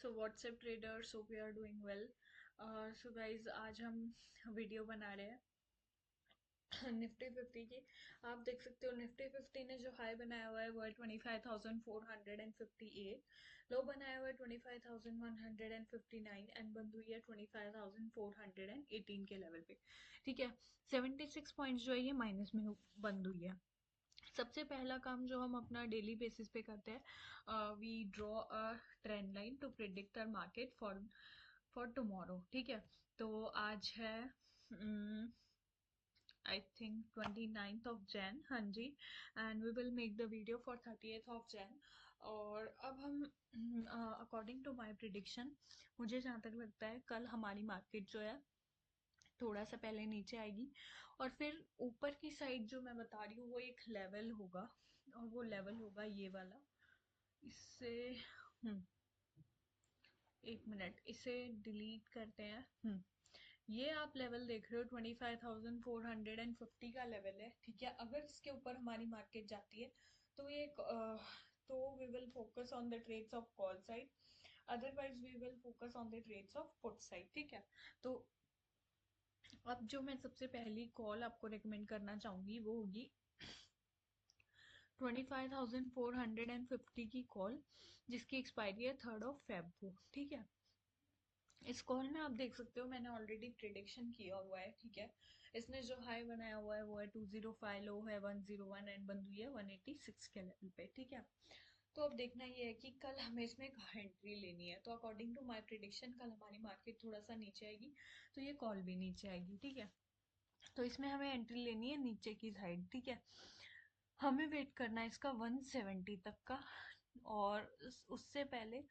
So WhatsApp traders hope you are doing well. So guys आज हम video बना रहे हैं निफ्टी फिफ्टी की। आप देख सकते हो निफ्टी फिफ्टी ने जो हाई बनाया हुआ है वो है 25,458। लो बनाया हुआ है 25,159 एंड बंद हुई है 25,418 के लेवल पे। ठीक है, 76 पॉइंट्स जो है ये माइनस में बंद हुई है। सबसे पहला काम जो हम अपना डेली बेसिस पे करते हैं, we draw a trend line to predict our market for tomorrow. ठीक है, तो आज है I think 29th of Jan। हाँ जी, and we will make the video for 30th of Jan। और अब हम अकॉर्डिंग टू माई प्रिडिक्शन, मुझे जहाँ तक लगता है कल हमारी मार्केट जो है थोड़ा सा पहले नीचे आएगी और फिर ऊपर की साइड जो मैं बता रही हूँ वो एक लेवल होगा, और वो लेवल होगा ये वाला। इससे एक मिनट, इसे डिलीट करते हैं। ये आप लेवल देख रहे हो 25,450 का लेवल है। ठीक है, अगर इसके ऊपर हमारी मार्केट जाती है तो ये तो we will focus on the trades of call side, otherwise we will focus on the trades of put side. ठीक है, तो अब जो मैं सबसे पहली कॉल आपको रेकमेंड करना चाहूंगी वो होगी 25,450 की कॉल, जिसकी एक्सपायरी है 3rd of Feb को। ठीक है, इस कॉल में आप देख सकते हो मैंने ऑलरेडी प्रिडिक्शन किया हुआ है। ठीक है, इसने जो हाई बनाया हुआ है वो है 205, लो है 101 एंड बंद हुई है 186 के लेवल पे। ठीक है, तो अब देखना ये है कि कल हमें इसमें कहाँ एंट्री लेनी है। तो अकॉर्डिंग टू माय प्रिडिक्शन कल हमारी मार्केट थोड़ा सा नीचे आएगी, तो ये कॉल भी नीचे आएगी। ठीक है, तो इसमें हमें एंट्री लेनी है नीचे की साइड। ठीक है, हमें वेट करना है इसका 170 तक का, और उससे पहले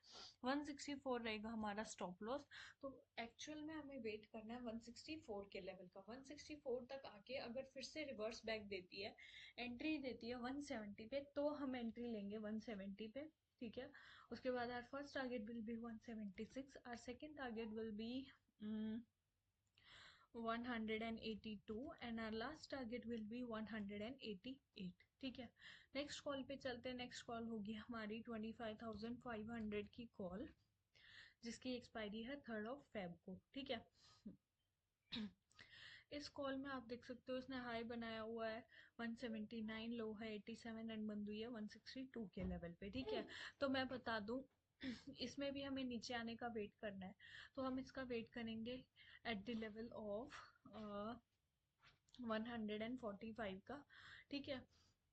164 रहेगा हमारा स्टॉप लॉस। तो एक्चुअल में हमें वेट करना है 164 के लेवल का। 164 तक आके अगर फिर से रिवर्स बैक देती है, एंट्री देती है 170 पे, तो हम एंट्री लेंगे 170 पे। ठीक है, उसके बाद our first target will be 176, our second target will be 182 and our last target will be 188। ठीक है, नेक्स्ट कॉल पे चलते हैं। नेक्स्ट कॉल होगी हमारी 25,500 की कॉल, जिसकी एक्सपायरी है 3rd of Feb को। ठीक है, इस कॉल में आप देख सकते हो इसने हाई बनाया हुआ है 179, लो है 87 एंड बंद हुई है 162 के लेवल पे। ठीक है, तो मैं बता दूं इसमें भी हमें नीचे आने का वेट करना है, तो हम इसका वेट करेंगे एट द लेवल ऑफ 145 का। ठीक है,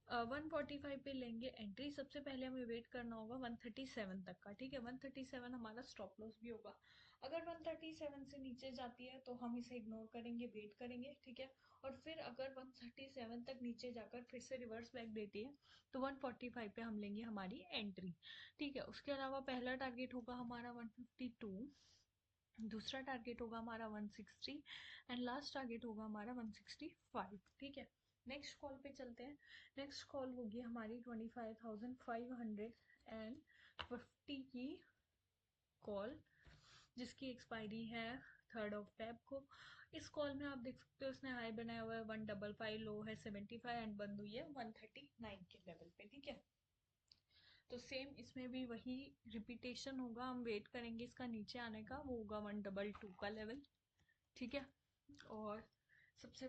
145 पे लेंगे एंट्री। सबसे पहले हमें वेट करना होगा 137 तक का। ठीक है, 137 हमारा स्टॉप लॉस भी होगा। अगर 137 से नीचे जाती है तो हम इसे इग्नोर करेंगे, वेट करेंगे। ठीक है, और फिर अगर 137 तक नीचे जाकर फिर से रिवर्स बैक देती है तो 145 पे हम लेंगे हमारी एंट्री। ठीक है, उसके अलावा पहला टारगेट होगा हमारा 152, दूसरा टारगेट होगा हमारा 160 एंड लास्ट टारगेट होगा हमारा 165। ठीक है, नेक्स्ट कॉल पे चलते हैं। नेक्स्ट कॉल होगी हमारी 25,550 की कॉल, जिसकी एक्सपायरी है 3rd of Feb को। इस कॉल में आप देख सकते हो इसने हाई बनाया हुआ है 155, लो है 75 एंड बंद हुई है 139 के लेवल पे। ठीक है, तो सेम इसमें भी वही रिपीटेशन होगा। हम वेट करेंगे इसका नीचे आने का, वो होगा 122 का लेवल। ठीक है, और सबसे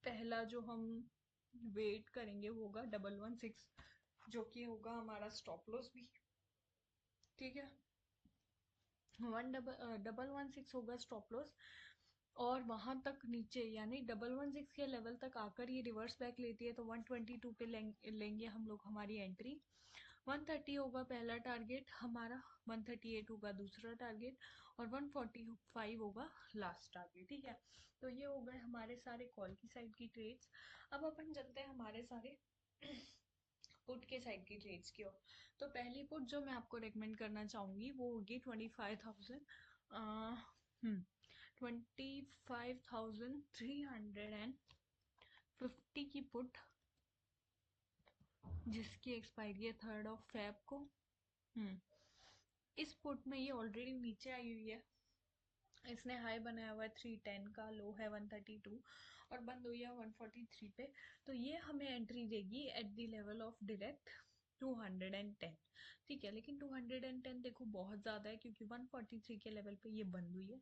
पहला जो हम वेट करेंगे वो होगा 116, जो कि होगा हमारा स्टॉप लॉस भी। ठीक है, 116 होगा स्टॉप लॉस, और वहां तक नीचे यानी 116 के लेवल तक आकर ये रिवर्स बैक लेती है तो 122 पे लेंगे हम लोग हमारी एंट्री। 130 होगा पहला टारगेट हमारा, 138 होगा दूसरा टारगेट, और 145 होगा लास्ट टारगेट। ठीक है, तो ये हो गए हमारे सारे कॉल की साइड की ट्रेड्स। अब अपन चलते हैं हमारे सारे पुट के साइड की ट्रेड्स की ओर। तो पहली पुट जो मैं आपको रेकमेंड करना चाहूंगी वो होगी 25,350 की पुट, जिसकी एक्सपायरी है 3rd of Feb को। इस पुट में ये ऑलरेडी नीचे आई हुई है। इसने हाई बनाया हुआ है 310 का, लो है 132 और बंद हुई है 143 पे। तो ये हमें एंट्री देगी eight the level of direct 210, ठीक है। लेकिन 210 देखो बहुत ज़्यादा है क्योंकि 143 के लेवल पे ये बंद हुई है,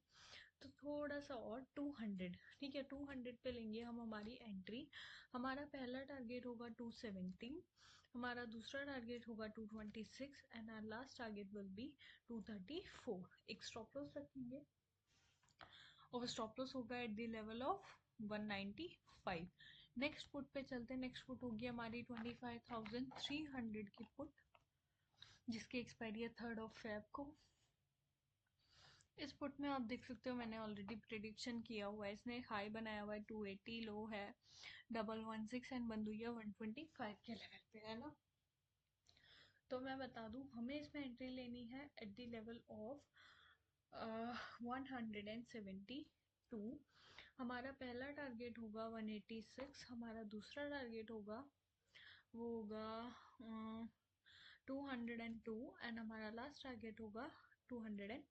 तो थोड़ा सा और 200, ठीक है, 200 पे लेंगे हम हमारी एंट्री। हमारा पहला टारगेट होगा 217, हमारा दूसरा टारगेट होगा 226 and our last target will be 234। एक स्टॉप लॉस रखेंगे और स्टॉप लॉस होगा at the level of 195। Next put पे चलते हैं। नेक्स्ट पुट होगी हमारी 25,300 की पुट, जिसकी एक्सपायरी है 3rd को। इस पुट में आप देख सकते हो मैंने ऑलरेडी प्रिडिक्शन किया हुआ है, इसने हाई बनाया हुआ है 280, लो है 116 एंड बंद हुई है 125 के लेवल पे, है ना। तो मैं बता दूं हमें इसमें एंट्री लेनी है एट द लेवल ऑफ 172। हमारा पहला टारगेट होगा 186, हमारा दूसरा टारगेट होगा वो होगा 202 एंड हमारा लास्ट टारगेट होगा 210।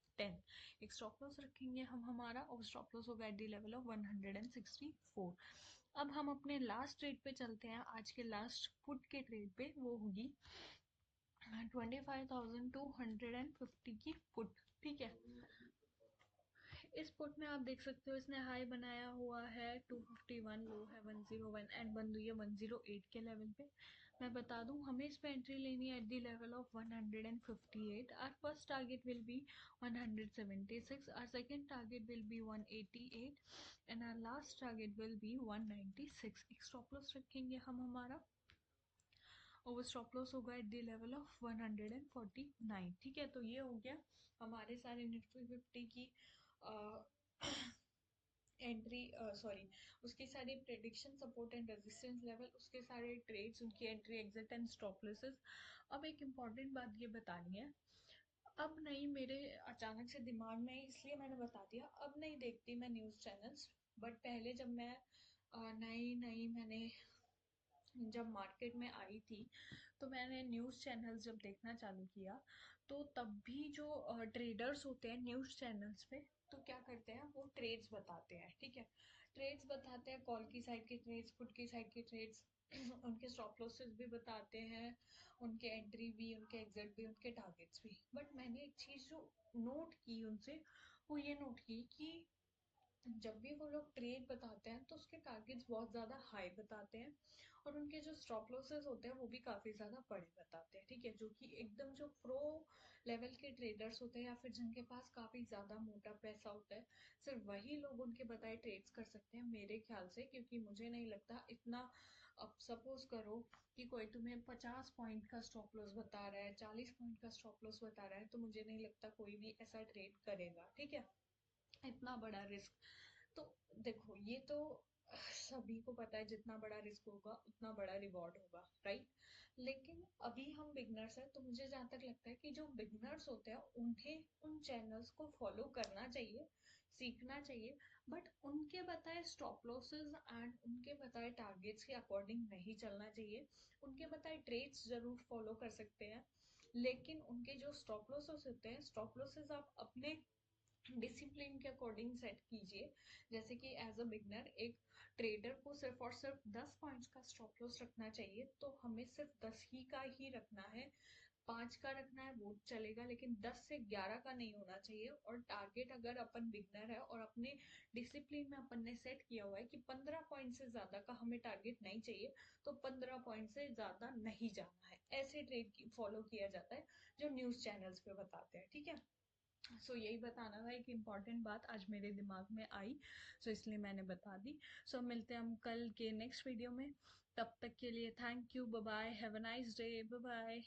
एक स्टॉप लॉस रखेंगे हम हमारा, और स्टॉप लॉस होगा एट द लेवल ऑफ 164। अब हम अपने लास्ट ट्रेड पे चलते हैं, आज के लास्ट पुट के ट्रेड पे, वो होगी 25,250 की पुट, ठीक है। इस पुट में आप देख सकते हो इसने हाई बनाया हुआ है 251, लो है 101 एंड बंद हुई है 108 के लेवल पे। मैं बता दूं हमें इस पे एंट्री लेनी है at the level of 158। Our first target will be 176, our second target will be 188 and our last target will be 196। एक स्टॉप लॉस रखेंगे हम हमारा, और वो स्टॉप लॉस होगा एट द लेवल ऑफ 149, ठीक है। तो ये हो गया हमारे सारे निफ्टी 50 की एंट्री, सॉरी, उसकी सारी prediction, support and resistance level, उसके सारे ट्रेड्स, उनकी entry exit and stop losses. अब एक इम्पॉर्टेंट बात ये बतानी है, अब नहीं मेरे अचानक से दिमाग में इसलिए मैंने बता दिया, अब नहीं देखती मैं न्यूज़ चैनल्स। बट पहले जब मैं नई नई मैंने जब मार्केट में आई थी तो मैंने न्यूज़ चैनल्स जब देखना चालू किया, तो तब भी जो ट्रेडर्स होते हैं न्यूज़ चैनल्स पे, तो क्या करते हैं वो ट्रेड्स बताते हैं, ठीक है। ट्रेड्स बताते हैं, कॉल की साइड के ट्रेड्स, पुट की साइड के ट्रेड्स, उनके स्टॉप लॉसेस भी बताते हैं, उनके एंट्री भी, उनके एग्जिट भी, उनके टारगेट्स भी। बट मैंने एक चीज़ जो नोट की उनसे, वो ये नोट की कि जब भी वो लोग ट्रेड बताते हैं तो उसके टारगेट्स बहुत ज़्यादा हाई बताते हैं, और उनके जो स्टॉप लॉसेस होते हैं वो भी काफ़ी ज़्यादा बड़े बताते हैं, ठीक है। जो कि एकदम जो प्रो लेवल के ट्रेडर्स होते हैं या फिर जिनके पास काफ़ी ज़्यादा मोटा पैसा होता है, सिर्फ वही लोग उनके बताए ट्रेड्स कर सकते हैं मेरे ख्याल से, क्योंकि मुझे नहीं लगता इतना। अब सपोज करो कि कोई तुम्हें 50 पॉइंट का स्टॉप लॉस बता रहा है, 40 पॉइंट का स्टॉप लॉस बता रहा है, तो मुझे नहीं लगता कोई भी ऐसा ट्रेड करेगा, ठीक है, इतना बड़ा रिस्क। तो देखो ये तो सभी को पता है, जितना बड़ा रिस्क होगा उतना बड़ा रिवॉर्ड होगा, राइट। लेकिन अभी हम बिगनर्स हैं, तो मुझे जहाँ तक लगता है कि जो बिगनर्स होते हैं उन्हें उन चैनल्स को फॉलो करना चाहिए, सीखना चाहिए, बट उनके बताए स्टॉप लॉसेस एंड उनके बताए टारगेट्स के अकॉर्डिंग नहीं चलना चाहिए। उनके बताए ट्रेड्स जरूर फॉलो कर सकते हैं, लेकिन उनके जो स्टॉप लॉसेस होते हैं, स्टॉप लॉसेस आप अपने डिसिप्लिन के अकॉर्डिंग सेट कीजिए। जैसे कि एज अ बिगनर एक ट्रेडर को सिर्फ और सिर्फ 10 पॉइंट्स का स्टॉप लॉस रखना चाहिए, तो हमें सिर्फ 10 ही का ही रखना है, 5 का रखना है वो चलेगा, लेकिन 10 से 11 का नहीं होना चाहिए। और टारगेट अगर अपन बिगनर है और अपने डिसिप्लिन में अपन ने सेट किया हुआ है कि 15 पॉइंट से ज्यादा का हमें टारगेट नहीं चाहिए, तो 15 पॉइंट से ज्यादा नहीं जाना है, ऐसे ट्रेड फॉलो किया जाता है जो न्यूज चैनल्स पे बताते हैं, ठीक है। यही बताना था, एक इम्पॉर्टेंट बात आज मेरे दिमाग में आई, इसलिए मैंने बता दी। मिलते हैं हम कल के नेक्स्ट वीडियो में, तब तक के लिए thank you, bye bye, have a nice day, bye bye.